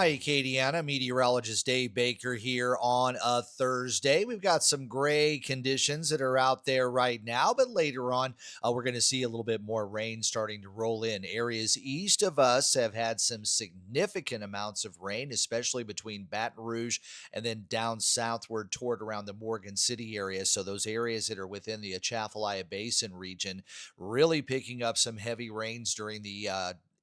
Hi, Acadiana. Meteorologist Dave Baker here on a Thursday. We've got some gray conditions that are out there right now, but later on, we're going to see a little bit more rain starting to roll in. Areas east of us have had some significant amounts of rain, especially between Baton Rouge and then down southward toward around the Morgan City area. So, those areas that are within the Atchafalaya Basin region really picking up some heavy rains during the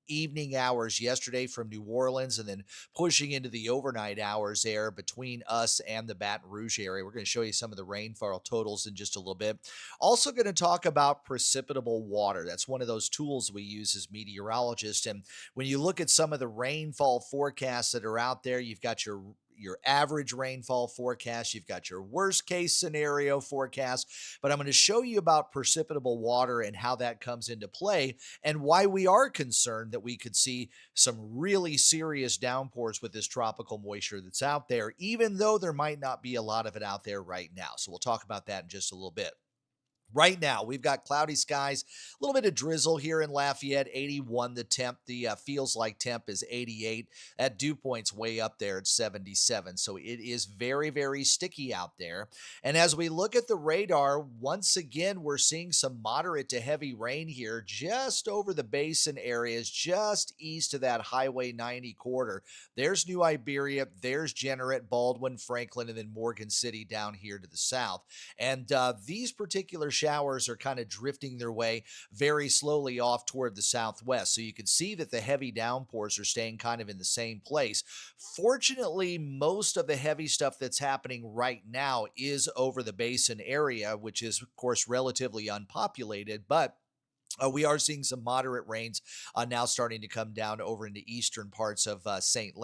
evening hours yesterday from New Orleans and then pushing into the overnight hours there between us and the Baton Rouge area. We're going to show you some of the rainfall totals in just a little bit. Also, going to talk about precipitable water. That's one of those tools we use as meteorologists. And when you look at some of the rainfall forecasts that are out there, you've got your average rainfall forecast, you've got your worst case scenario forecast, but I'm going to show you about precipitable water and how that comes into play and why we are concerned that we could see some really serious downpours with this tropical moisture that's out there, even though there might not be a lot of it out there right now. So we'll talk about that in just a little bit. Right now, we've got cloudy skies, a little bit of drizzle here in Lafayette, 81 the temp. The feels like temp is 88. That dew point's way up there at 77. So it is very, very sticky out there. And as we look at the radar, once again, we're seeing some moderate to heavy rain here just over the basin areas, just east of that Highway 90 corridor. There's New Iberia, there's Jeanerette, Baldwin, Franklin, and then Morgan City down here to the south. And these particular showers are kind of drifting their way very slowly off toward the southwest. So you can see that the heavy downpours are staying kind of in the same place. Fortunately, most of the heavy stuff that's happening right now is over the basin area, which is, of course, relatively unpopulated, but we are seeing some moderate rains now starting to come down over into eastern parts of St.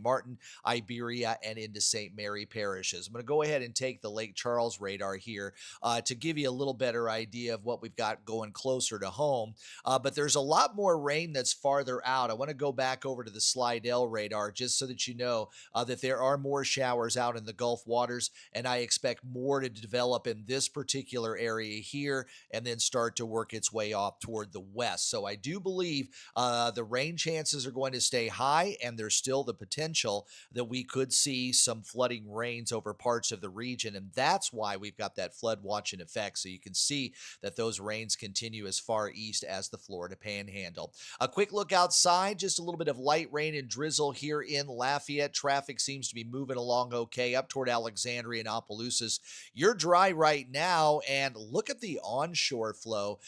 Martin, Iberia, and into St. Mary parishes. I'm going to go ahead and take the Lake Charles radar here to give you a little better idea of what we've got going closer to home. But there's a lot more rain that's farther out. I want to go back over to the Slidell radar just so that you know that there are more showers out in the Gulf waters, and I expect more to develop in this particular area here and then start to work its way off toward the west. So I do believe the rain chances are going to stay high, and there's still the potential that we could see some flooding rains over parts of the region. And that's why we've got that flood watch in effect. So you can see that those rains continue as far east as the Florida Panhandle. A quick look outside, just a little bit of light rain and drizzle here in Lafayette. Traffic seems to be moving along okay up toward Alexandria and Opelousas. You're dry right now, and look at the onshore flow.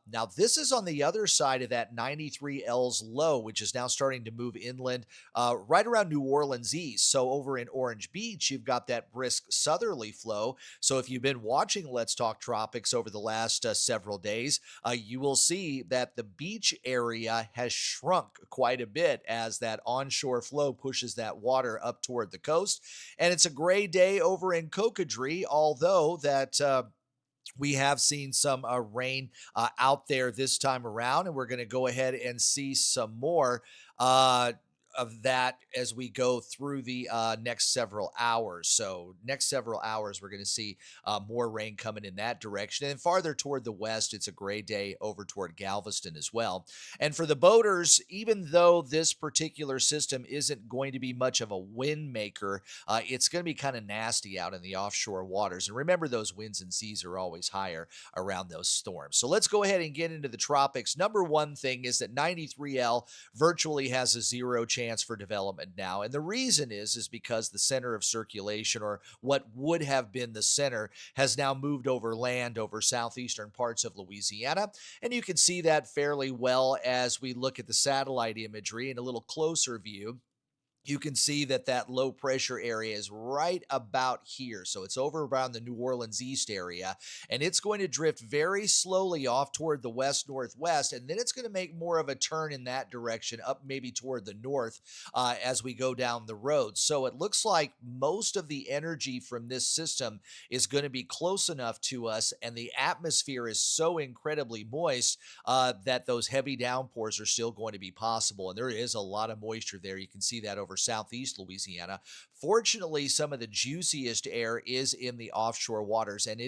Now, this is on the other side of that 93 L's low, which is now starting to move inland right around New Orleans east. So over in Orange Beach, you've got that brisk southerly flow. So if you've been watching Let's Talk Tropics over the last several days, you will see that the beach area has shrunk quite a bit as that onshore flow pushes that water up toward the coast. And it's a gray day over in Cocodrie, although that we have seen some rain out there this time around, and we're going to go ahead and see some more of that as we go through the next several hours. So next several hours, we're going to see more rain coming in that direction. And farther toward the west, it's a gray day over toward Galveston as well. And for the boaters, even though this particular system isn't going to be much of a wind maker, it's going to be kind of nasty out in the offshore waters. And remember, those winds and seas are always higher around those storms. So let's go ahead and get into the tropics. Number one thing is that 93L virtually has a zero chance for development now. And the reason is because the center of circulation, or what would have been the center, has now moved over land over southeastern parts of Louisiana. And you can see that fairly well as we look at the satellite imagery in a little closer view. You can see that that low pressure area is right about here. So it's over around the New Orleans East area, and it's going to drift very slowly off toward the west-northwest, and then it's going to make more of a turn in that direction up maybe toward the north as we go down the road. So it looks like most of the energy from this system is going to be close enough to us, and the atmosphere is so incredibly moist that those heavy downpours are still going to be possible. And there is a lot of moisture there. You can see that over southeast Louisiana. Fortunately, some of the juiciest air is in the offshore waters, and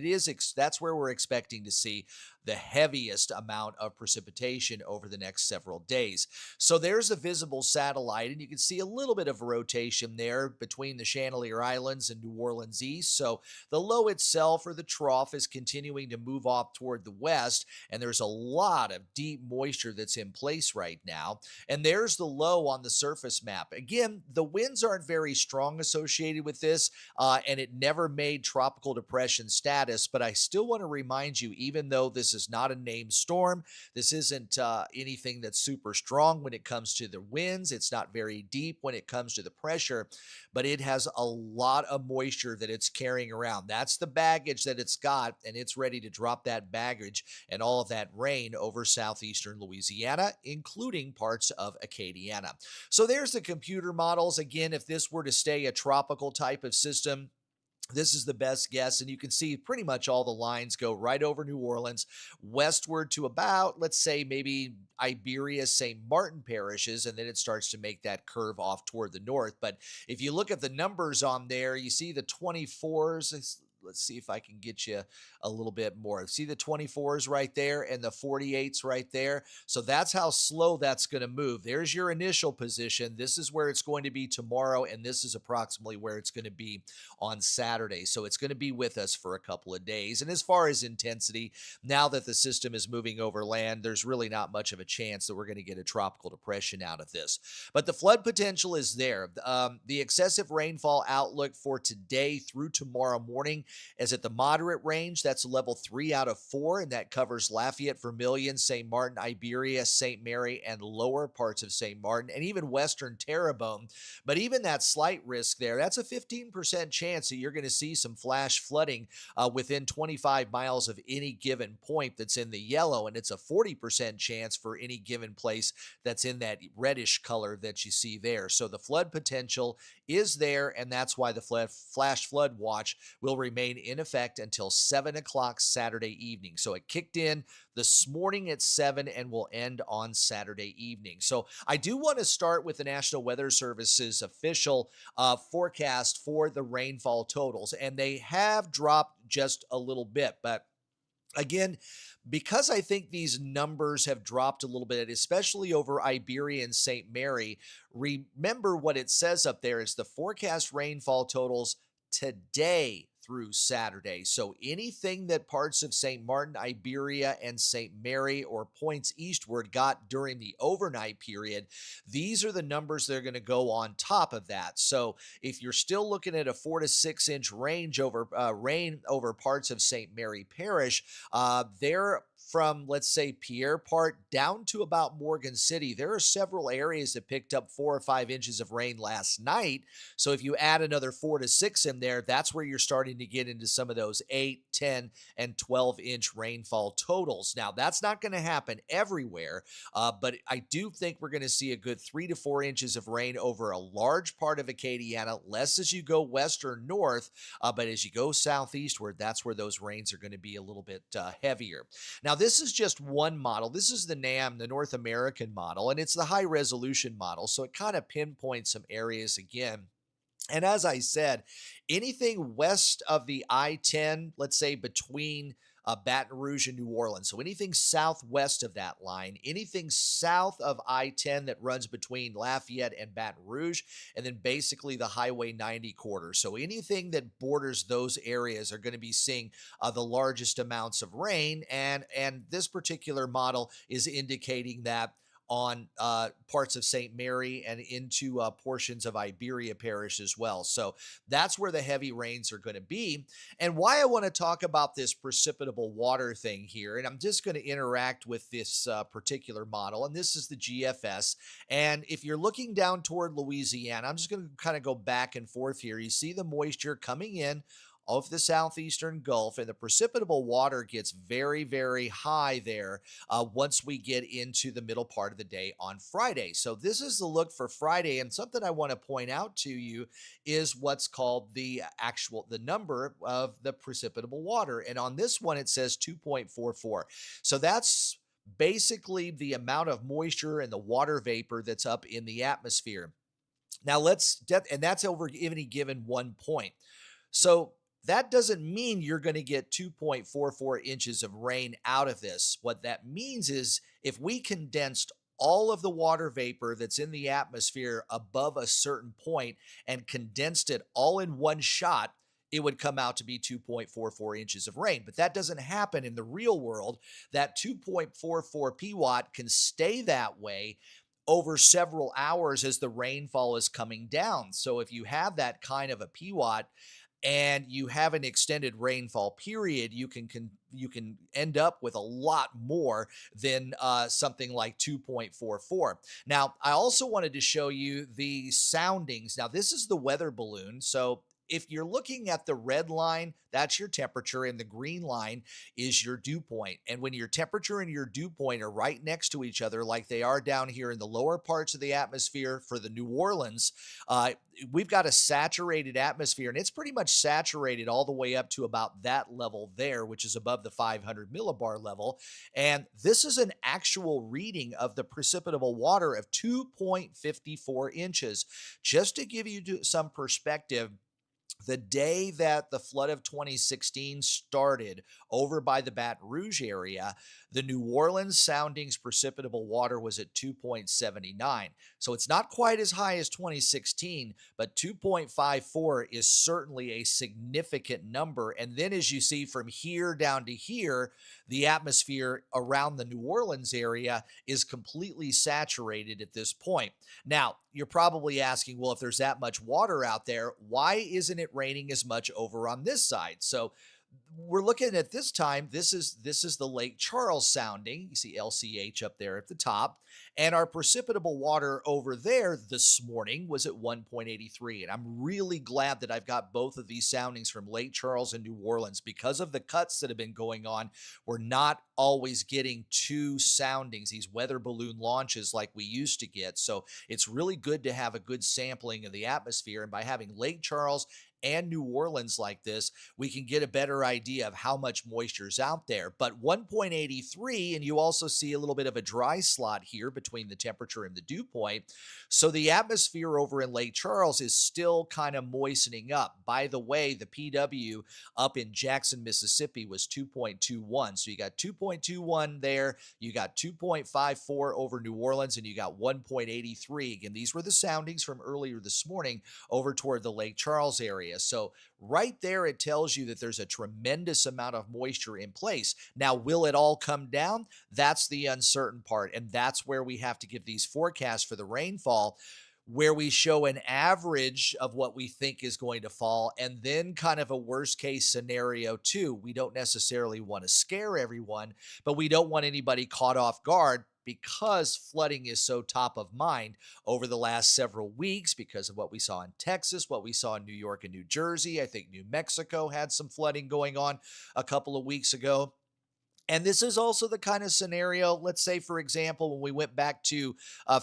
that's where we're expecting to see the heaviest amount of precipitation over the next several days. So there's a visible satellite, and you can see a little bit of a rotation there between the Chandelier Islands and New Orleans East. So the low itself, or the trough, is continuing to move off toward the west, and there's a lot of deep moisture that's in place right now. And there's the low on the surface map. Again, the winds aren't very strong associated with this, and it never made tropical depression status. But I still want to remind you, even though this is not a named storm, this isn't anything that's super strong when it comes to the winds. It's not very deep when it comes to the pressure, but it has a lot of moisture that it's carrying around. That's the baggage that it's got, and it's ready to drop that baggage and all of that rain over southeastern Louisiana, including parts of Acadiana. So there's the computer models. Again, if this were to stay a tropical type of system, this is the best guess, and you can see pretty much all the lines go right over New Orleans, westward to about, let's say, maybe Iberia, St. Martin parishes, and then it starts to make that curve off toward the north. But if you look at the numbers on there, you see the 24s. Let's see if I can get you a little bit more. See the 24s right there and the 48s right there. So that's how slow that's going to move. There's your initial position. This is where it's going to be tomorrow, and this is approximately where it's going to be on Saturday. So it's going to be with us for a couple of days. And as far as intensity, now that the system is moving over land, there's really not much of a chance that we're going to get a tropical depression out of this. But the flood potential is there. The excessive rainfall outlook for today through tomorrow morning is at the moderate range. That's level 3 out of 4, and that covers Lafayette, Vermilion, St. Martin, Iberia, St. Mary, and lower parts of St. Martin, and even western Terrebonne. But even that slight risk there, that's a 15% chance that you're going to see some flash flooding within 25 miles of any given point that's in the yellow, and it's a 40% chance for any given place that's in that reddish color that you see there. So the flood potential is there, and that's why the flash flood watch will remain in effect until 7 o'clock Saturday evening. So it kicked in this morning at 7 and will end on Saturday evening. So I do want to start with the National Weather Service's official forecast for the rainfall totals, and they have dropped just a little bit, but again, because I think these numbers have dropped a little bit, especially over Iberia and St. Mary, remember what it says up there is the forecast rainfall totals today through Saturday. So anything that parts of St. Martin, Iberia, and St. Mary or points eastward got during the overnight period, these are the numbers that are going to go on top of that. So if you're still looking at a 4 to 6 inch range over rain over parts of St. Mary Parish, they're from, let's say, Pierre Part down to about Morgan City. There are several areas that picked up 4 or 5 inches of rain last night. So if you add another 4 to 6 in there, that's where you're starting to get into some of those 8, 10, and 12-inch rainfall totals. Now, that's not going to happen everywhere, but I do think we're going to see a good 3 to 4 inches of rain over a large part of Acadiana, less as you go west or north, but as you go southeastward, that's where those rains are going to be a little bit heavier. Now, this is just one model. This is the NAM, the North American model, and it's the high resolution model. So it kind of pinpoints some areas again. And as I said, anything west of the I-10, let's say between Baton Rouge and New Orleans. So anything southwest of that line, anything south of I-10 that runs between Lafayette and Baton Rouge, and then basically the Highway 90 corridor. So anything that borders those areas are going to be seeing the largest amounts of rain. And this particular model is indicating that on parts of St. Mary and into portions of Iberia Parish as well. So that's where the heavy rains are going to be. And why I want to talk about this precipitable water thing here, and I'm just going to interact with this particular model, and this is the GFS. And if you're looking down toward Louisiana, I'm just going to kind of go back and forth here. You see the moisture coming in of the southeastern Gulf, and the precipitable water gets very, very high there once we get into the middle part of the day on Friday. So this is the look for Friday, and something I want to point out to you is what's called the number of the precipitable water. And on this one, it says 2.44. So that's basically the amount of moisture and the water vapor that's up in the atmosphere. Now and that's over any given one point. So That doesn't mean you're going to get 2.44 inches of rain out of this. What that means is if we condensed all of the water vapor that's in the atmosphere above a certain point and condensed it all in one shot, it would come out to be 2.44 inches of rain. But that doesn't happen in the real world. That 2.44 PWatt can stay that way over several hours as the rainfall is coming down. So if you have that kind of a PWatt and you have an extended rainfall period, you can end up with a lot more than something like 2.44. Now, I also wanted to show you the soundings. Now, this is the weather balloon. So if you're looking at the red line, that's your temperature, and the green line is your dew point. And when your temperature and your dew point are right next to each other, like they are down here in the lower parts of the atmosphere for the New Orleans, we've got a saturated atmosphere, and it's pretty much saturated all the way up to about that level there, which is above the 500 millibar level. And this is an actual reading of the precipitable water of 2.54 inches. Just to give you some perspective, the day that the flood of 2016 started over by the Baton Rouge area, the New Orleans soundings precipitable water was at 2.79. So it's not quite as high as 2016, but 2.54 is certainly a significant number. And then as you see from here down to here, the atmosphere around the New Orleans area is completely saturated at this point. Now, you're probably asking, well, if there's that much water out there, why isn't it raining as much over on this side? So we're looking at this time. This is the Lake Charles sounding. You see LCH up there at the top. And our precipitable water over there this morning was at 1.83. And I'm really glad that I've got both of these soundings from Lake Charles and New Orleans. Because of the cuts that have been going on, we're not always getting two soundings, these weather balloon launches like we used to get. So it's really good to have a good sampling of the atmosphere. And by having Lake Charles and New Orleans like this, we can get a better idea of how much moisture is out there. But 1.83, and you also see a little bit of a dry slot here between the temperature and the dew point. So the atmosphere over in Lake Charles is still kind of moistening up. By the way, the PW up in Jackson, Mississippi was 2.21. So you got 2.21 there, you got 2.54 over New Orleans, and you got 1.83. Again, these were the soundings from earlier this morning over toward the Lake Charles area. So right there, it tells you that there's a tremendous amount of moisture in place. Now, will it all come down? That's the uncertain part. And that's where we have to give these forecasts for the rainfall, where we show an average of what we think is going to fall and then kind of a worst case scenario too. We don't necessarily want to scare everyone, but we don't want anybody caught off guard, because flooding is so top of mind over the last several weeks because of what we saw in Texas, what we saw in New York and New Jersey. I think New Mexico had some flooding going on a couple of weeks ago. And this is also the kind of scenario, let's say, for example, when we went back to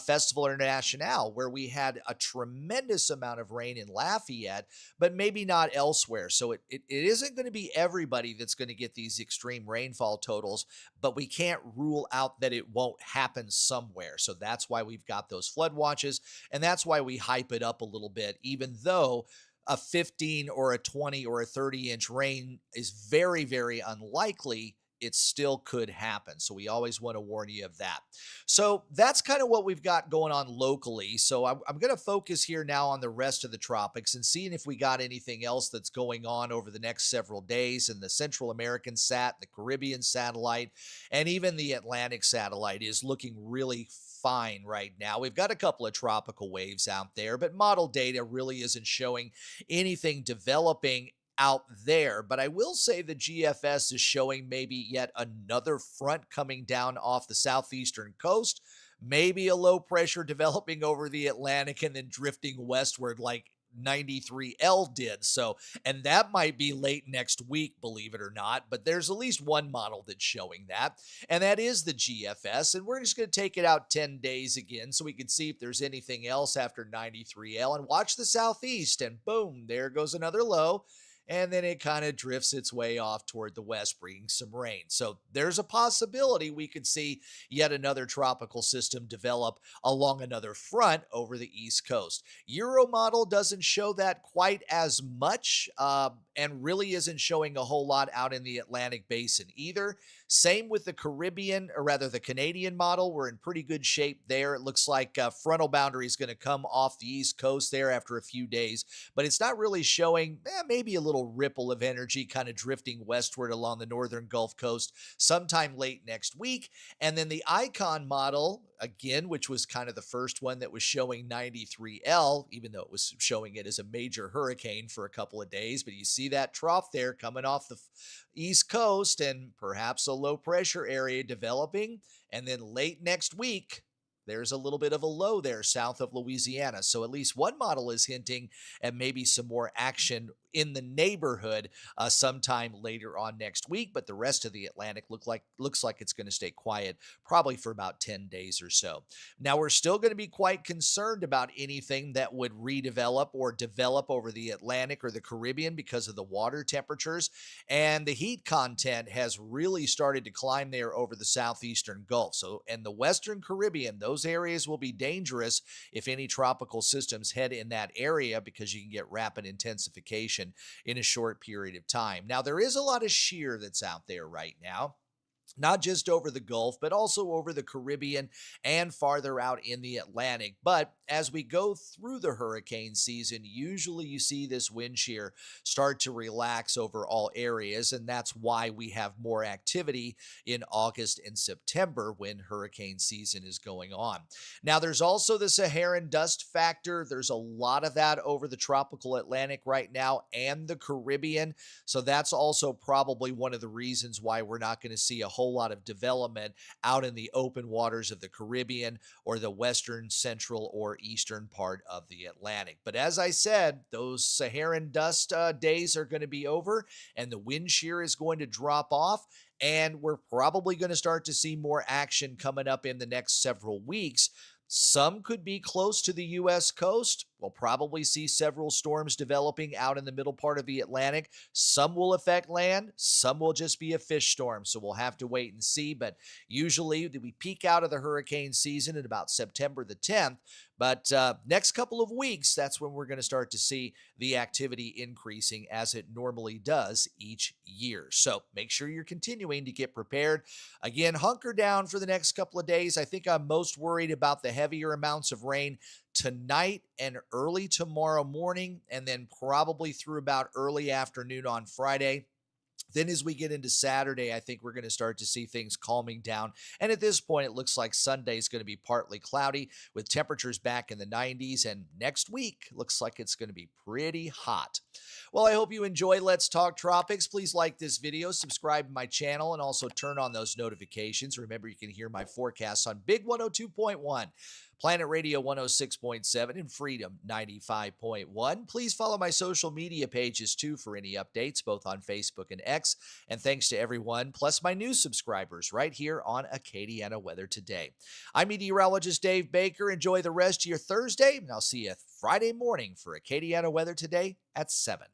Festival International, where we had a tremendous amount of rain in Lafayette, but maybe not elsewhere. So it isn't going to be everybody that's going to get these extreme rainfall totals, but we can't rule out that it won't happen somewhere. So that's why we've got those flood watches, and that's why we hype it up a little bit, even though a 15 or a 20 or a 30-inch rain is very, very unlikely. It still could happen. So we always want to warn you of that. So that's kind of what we've got going on locally. So I'm going to focus here now on the rest of the tropics and seeing if we got anything else that's going on over the next several days. And the Central American sat, the Caribbean satellite, and even the Atlantic satellite is looking really fine right now. We've got a couple of tropical waves out there, but model data really isn't showing anything developing out there. But I will say the GFS is showing maybe yet another front coming down off the southeastern coast, maybe a low pressure developing over the Atlantic and then drifting westward like 93L did. So, and that might be late next week, believe it or not, but there's at least one model that's showing that, and that is the GFS. And we're just going to take it out 10 days again so we can see if there's anything else after 93L and watch the southeast, and boom, there goes another low. and then it kind of drifts its way off toward the west, bringing some rain. So there's a possibility we could see yet another tropical system develop along another front over the East Coast. Euromodel doesn't show that quite as much, and really isn't showing a whole lot out in the Atlantic basin either. Same with the Caribbean, or rather the Canadian model. We're in pretty good shape there. It looks like frontal boundary is going to come off the East Coast there after a few days, but it's not really showing maybe a little ripple of energy kind of drifting westward along the northern Gulf Coast sometime late next week. And then the Icon model, again, which was kind of the first one that was showing 93L, even though it was showing it as a major hurricane for a couple of days. But you see that trough there coming off the East Coast and perhaps a low pressure area developing. And then late next week, there's a little bit of a low there south of Louisiana. So at least one model is hinting at maybe some more action in the neighborhood sometime later on next week. But the rest of the Atlantic looks like it's going to stay quiet probably for about 10 days or so. Now, we're still going to be quite concerned about anything that would redevelop or develop over the Atlantic or the Caribbean because of the water temperatures. And the heat content has really started to climb there over the southeastern Gulf. So, and the Western Caribbean, those areas will be dangerous if any tropical systems head in that area, because you can get rapid intensification in a short period of time. Now, there is a lot of shear that's out there right now, not just over the Gulf, but also over the Caribbean and farther out in the Atlantic. But as we go through the hurricane season, usually you see this wind shear start to relax over all areas, and that's why we have more activity in August and September when hurricane season is going on. Now, there's also the Saharan dust factor. There's a lot of that over the tropical Atlantic right now and the Caribbean, so that's also probably one of the reasons why we're not going to see a whole lot of development out in the open waters of the Caribbean or the western, central, or eastern part of the Atlantic. But as I said, those Saharan dust days are going to be over, and the wind shear is going to drop off. And we're probably going to start to see more action coming up in the next several weeks. Some could be close to the U.S. coast. We'll probably see several storms developing out in the middle part of the Atlantic. Some will affect land. Some will just be a fish storm. So we'll have to wait and see. But usually we peak out of the hurricane season at about September the 10th. But next couple of weeks, that's when we're going to start to see the activity increasing as it normally does each year. So make sure you're continuing to get prepared. Again, hunker down for the next couple of days. I think I'm most worried about the heavier amounts of rain tonight and early tomorrow morning, and then probably through about early afternoon on Friday. Then as we get into Saturday, I think we're going to start to see things calming down. And at this point, it looks like Sunday is going to be partly cloudy with temperatures back in the 90s. And next week looks like it's going to be pretty hot. Well, I hope you enjoy Let's Talk Tropics. Please like this video, subscribe to my channel, and also turn on those notifications. Remember, you can hear my forecasts on Big 102.1. Planet Radio 106.7 and Freedom 95.1. Please follow my social media pages too for any updates, both on Facebook and X. And thanks to everyone, plus my new subscribers right here on Acadiana Weather Today. I'm Meteorologist Dave Baker. Enjoy the rest of your Thursday, and I'll see you Friday morning for Acadiana Weather Today at 7.